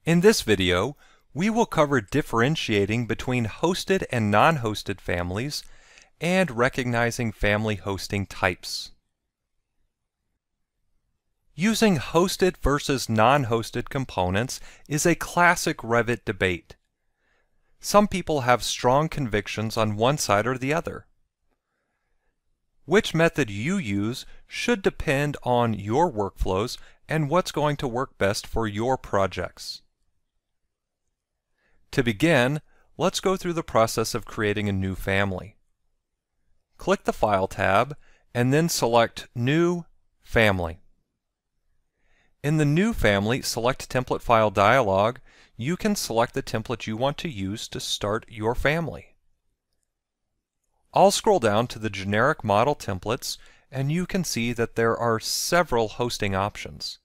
In this video, we will cover differentiating between hosted and non-hosted families and recognizing family hosting types. Using hosted versus non-hosted components is a classic Revit debate. Some people have strong convictions on one side or the other. Which method you use should depend on your workflows and what's going to work best for your projects. To begin, let's go through the process of creating a new family. Click the File tab and then select New Family. In the New Family Select Template File dialog, you can select the template you want to use to start your family. I'll scroll down to the generic model templates and you can see that there are several hosting options.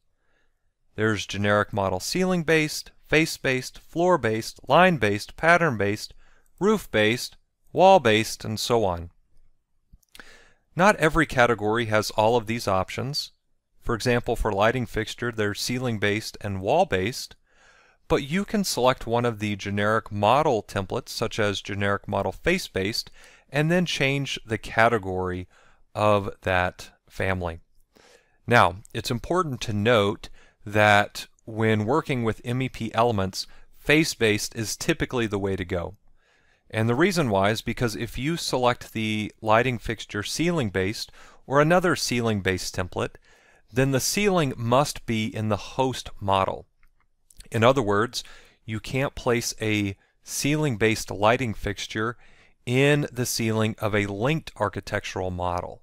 There's generic model ceiling-based, face-based, floor-based, line-based, pattern-based, roof-based, wall-based, and so on. Not every category has all of these options. For example, for lighting fixture, they're ceiling-based and wall-based, but you can select one of the generic model templates, such as generic model face-based, and then change the category of that family. Now, it's important to note that when working with MEP elements, face-based is typically the way to go. And the reason why is because if you select the lighting fixture ceiling-based or another ceiling-based template, then the ceiling must be in the host model. In other words, you can't place a ceiling-based lighting fixture in the ceiling of a linked architectural model.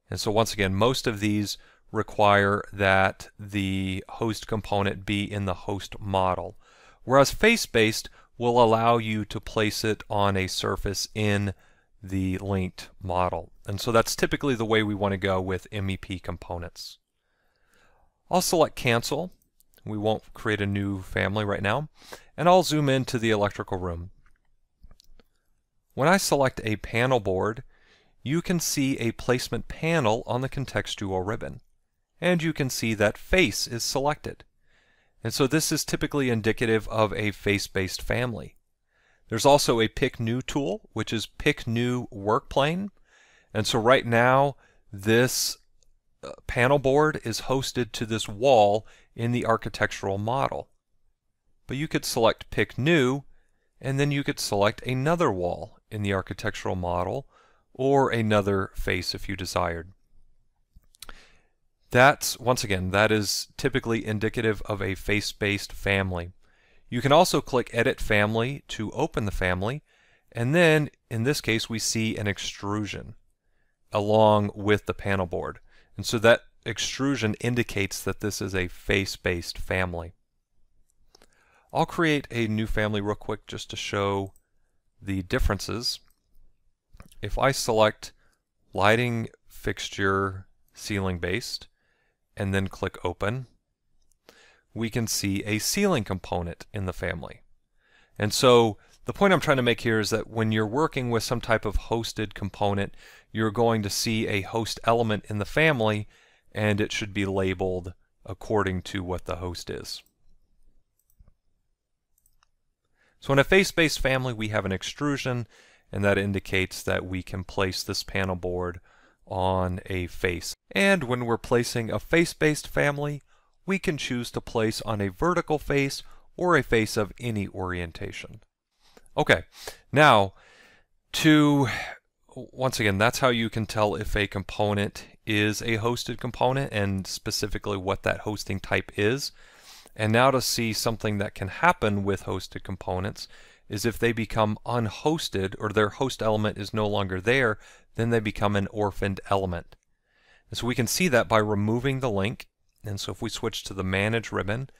And so once again, most of these require that the host component be in the host model, whereas face-based will allow you to place it on a surface in the linked model. And so that's typically the way we want to go with MEP components. I'll select Cancel. We won't create a new family right now. And I'll zoom into the electrical room. When I select a panel board, you can see a placement panel on the contextual ribbon. And you can see that face is selected. And so this is typically indicative of a face-based family. There's also a Pick New tool, which is Pick New Work Plane. And so right now, this panel board is hosted to this wall in the architectural model. But you could select Pick New, and then you could select another wall in the architectural model, or another face if you desired. Once again, that is typically indicative of a face-based family. You can also click Edit Family to open the family, and then in this case we see an extrusion along with the panel board. And so that extrusion indicates that this is a face-based family. I'll create a new family real quick just to show the differences. If I select lighting fixture ceiling based and then click open, we can see a ceiling component in the family. And so the point I'm trying to make here is that when you're working with some type of hosted component, you're going to see a host element in the family, and it should be labeled according to what the host is. So in a face-based family, we have an extrusion, and that indicates that we can place this panel board on a face. And when we're placing a face-based family, we can choose to place on a vertical face or a face of any orientation. Okay, now once again, that's how you can tell if a component is a hosted component and specifically what that hosting type is. And now to see something that can happen with hosted components is if they become unhosted or their host element is no longer there, then they become an orphaned element. And so we can see that by removing the link. And so if we switch to the Manage ribbon,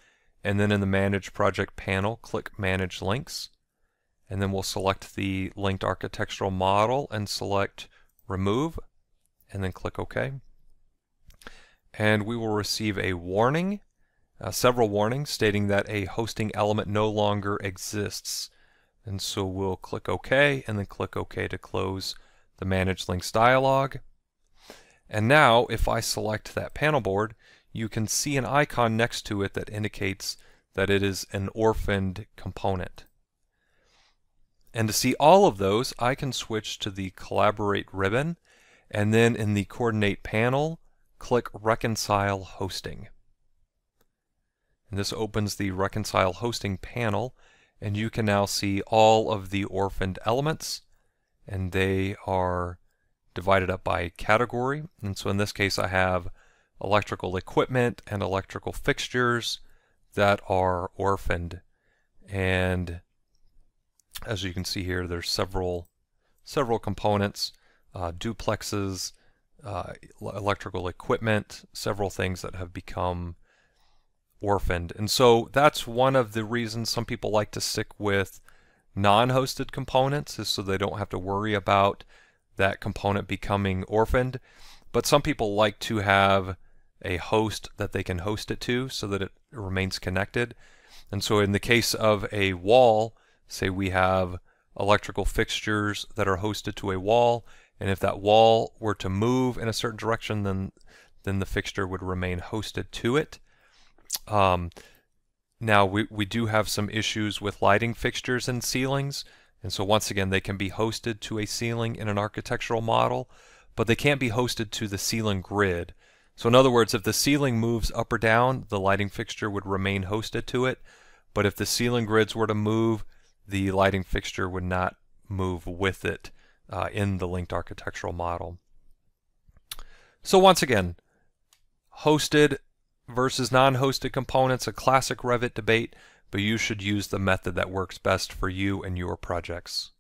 and then in the Manage Project panel, click Manage Links, and then we'll select the linked architectural model and select Remove, and then click OK. And we will receive a warning, several warnings stating that a hosting element no longer exists. And so we'll click OK and then click OK to close the Manage Links dialog. And now if I select that panel board, you can see an icon next to it that indicates that it is an orphaned component. And to see all of those, I can switch to the Collaborate ribbon, and then in the Coordinate panel, click Reconcile Hosting. And this opens the Reconcile Hosting panel, and you can now see all of the orphaned elements, and they are divided up by category. And so in this case, I have electrical equipment and electrical fixtures that are orphaned. And as you can see here, there's several components, duplexes, electrical equipment, several things that have become orphaned. And so that's one of the reasons some people like to stick with non-hosted components, is so they don't have to worry about that component becoming orphaned. But some people like to have a host that they can host it to so that it remains connected. And so in the case of a wall, say we have electrical fixtures that are hosted to a wall, and if that wall were to move in a certain direction, then the fixture would remain hosted to it. Now we do have some issues with lighting fixtures and ceilings, and so once again they can be hosted to a ceiling in an architectural model, but they can't be hosted to the ceiling grid. So in other words, if the ceiling moves up or down, the lighting fixture would remain hosted to it, but if the ceiling grids were to move, the lighting fixture would not move with it in the linked architectural model. So once again, hosted versus non-hosted components, a classic Revit debate, but you should use the method that works best for you and your projects.